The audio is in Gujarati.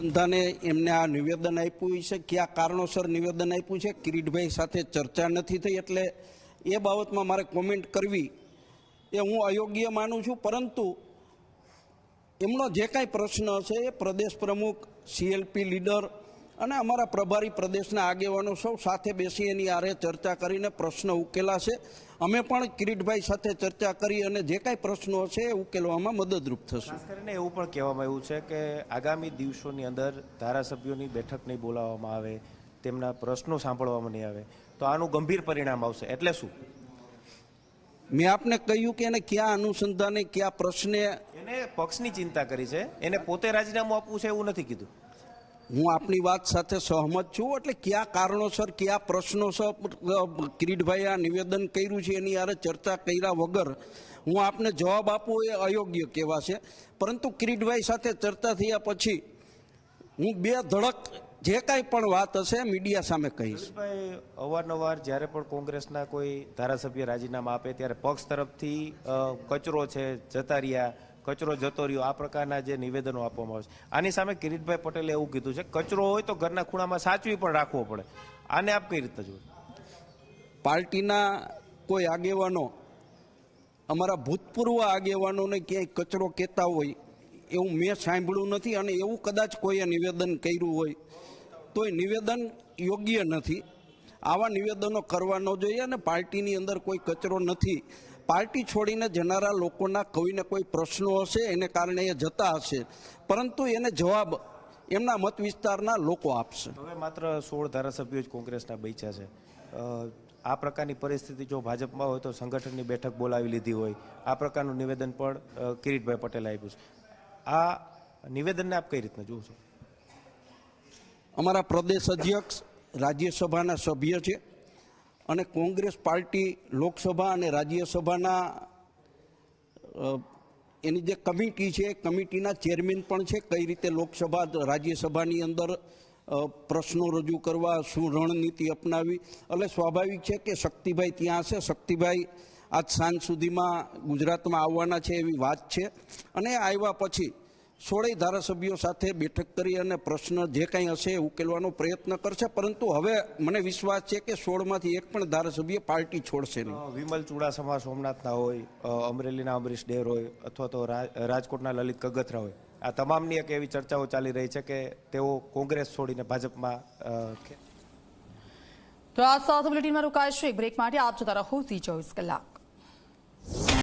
ધંધાને એમને આ નિવેદન આપ્યું છે, કયા કારણોસર નિવેદન આપ્યું છે, કિરીટભાઈ સાથે ચર્ચા નથી થઈ, એટલે એ બાબતમાં મારે કોમેન્ટ કરવી એ હું અયોગ્ય માનું છું. પરંતુ એમનો જે કાંઈ પ્રશ્ન હશે એ પ્રદેશ પ્રમુખ, સીએલપી લીડર અને અમારા પ્રભારી પ્રદેશના આગેવાનો સૌ સાથે બેસી એની આરે ચર્ચા કરીને પ્રશ્ન ઉકેલાશે. અમે પણ કિરીટભાઈ સાથે ચર્ચા કરી અને જે કાંઈ પ્રશ્નો હશે એ ઉકેલવામાં મદદરૂપ થશે. ખાસ કરીને એવું પણ કહેવામાં આવ્યું છે કે આગામી દિવસોની અંદર ધારાસભ્યોની બેઠક નહીં બોલાવવામાં આવે, તેમના પ્રશ્નો સાંભળવામાં નહીં આવે તો આનું ગંભીર પરિણામ આવશે. એટલે શું? મેં આપને કહ્યું કે એને કયા અનુસંધાને કયા પ્રશ્ને એને પક્ષની ચિંતા કરી છે, એને પોતે રાજીનામું આપવું છે એવું નથી કીધું. હું આપની વાત સાથે સહમત છું. એટલે કયા કારણોસર કયા પ્રશ્નોસર કિરીટભાઈ આ નિવેદન કર્યું છે એની યારે ચર્ચા કર્યા વગર હું આપને જવાબ આપું એ અયોગ્ય કહેવાશે. પરંતુ કિરીટભાઈ સાથે ચર્ચા થયા પછી હું બે ધડક જે કાંઈ પણ વાત હશે મીડિયા સામે કહીશ. ભાઈ, અવારનવાર જ્યારે પણ કોંગ્રેસના કોઈ ધારાસભ્ય રાજીનામા આપે ત્યારે પક્ષ તરફથી કચરો છે, જતા રહ્યા, કચરો જતો રહ્યો, આ પ્રકારના જે નિવેદનો આપવામાં આવે છે. આની સામે કિરીટભાઈ પટેલે એવું કીધું છે કચરો હોય તો ઘરના ખૂણામાં સાચવી પણ રાખવો પડે. આને આપ કઈ રીતે જુઓ? પાર્ટીના કોઈ આગેવાનો અમારા ભૂતપૂર્વ આગેવાનોને ક્યાંય કચરો કહેતા હોય એવું મેં સાંભળ્યું નથી, અને એવું કદાચ કોઈએ નિવેદન કર્યું હોય તો એ નિવેદન યોગ્ય નથી. આવા નિવેદનો કરવા ન જોઈએ. અને પાર્ટીની અંદર કોઈ કચરો નથી. પાર્ટી છોડીને જનારા લોકોના કોઈને કોઈ પ્રશ્નો હશે એને કારણે એ જતા હશે, પરંતુ એને જવાબ એમના મત વિસ્તારના લોકો આપશે. હવે માત્ર 16 ધારાસભ્યો જ કોંગ્રેસના બચ્યા છે. આ પ્રકારની પરિસ્થિતિ જો ભાજપમાં હોય તો સંગઠનની બેઠક બોલાવી લીધી હોય, આ પ્રકારનું નિવેદન પણ કિરીટભાઈ પટેલે આપ્યું છે. આ નિવેદનને આપ કઈ રીતના જુઓ છો? અમારા પ્રદેશ અધ્યક્ષ રાજ્યસભાના સભ્ય છે અને કોંગ્રેસ પાર્ટી લોકસભા અને રાજ્યસભાના એની જે કમિટી છે એ કમિટીના ચેરમેન પણ છે. કઈ રીતે લોકસભા રાજ્યસભાની અંદર પ્રશ્નો રજૂ કરવા, શું રણનીતિ અપનાવી, એટલે સ્વાભાવિક છે કે શક્તિભાઈ ત્યાં હશે. શક્તિભાઈ આજ સાંજ સુધીમાં ગુજરાતમાં આવવાના છે એવી વાત છે, અને આવ્યા પછી 16 ધારાસભ્યો સાથે બેઠક કરી અને પ્રશ્ન જે કાંઈ હશે એ ઉકેલવાનો પ્રયત્ન કરશે. પરંતુ હવે મને વિશ્વાસ છે કે 16માંથી એક પણ ધારાસભ્ય પાર્ટી છોડશે નહીં. વિમલ ચુડાસમા સોમનાથના હોય, અમરેલીના અમરીશ ડેર હોય અથવા તો રાજકોટના લલિત કગથરા હોય, આ તમામની એક એવી ચર્ચાઓ ચાલી રહી છે કે તેઓ કોંગ્રેસ છોડીને ભાજપમાં. તો આ સાથે બુલેટિનમાં રોકાઈશું એક બ્રેક માટે. આપ જોતા રહો Zee 24 કલાક.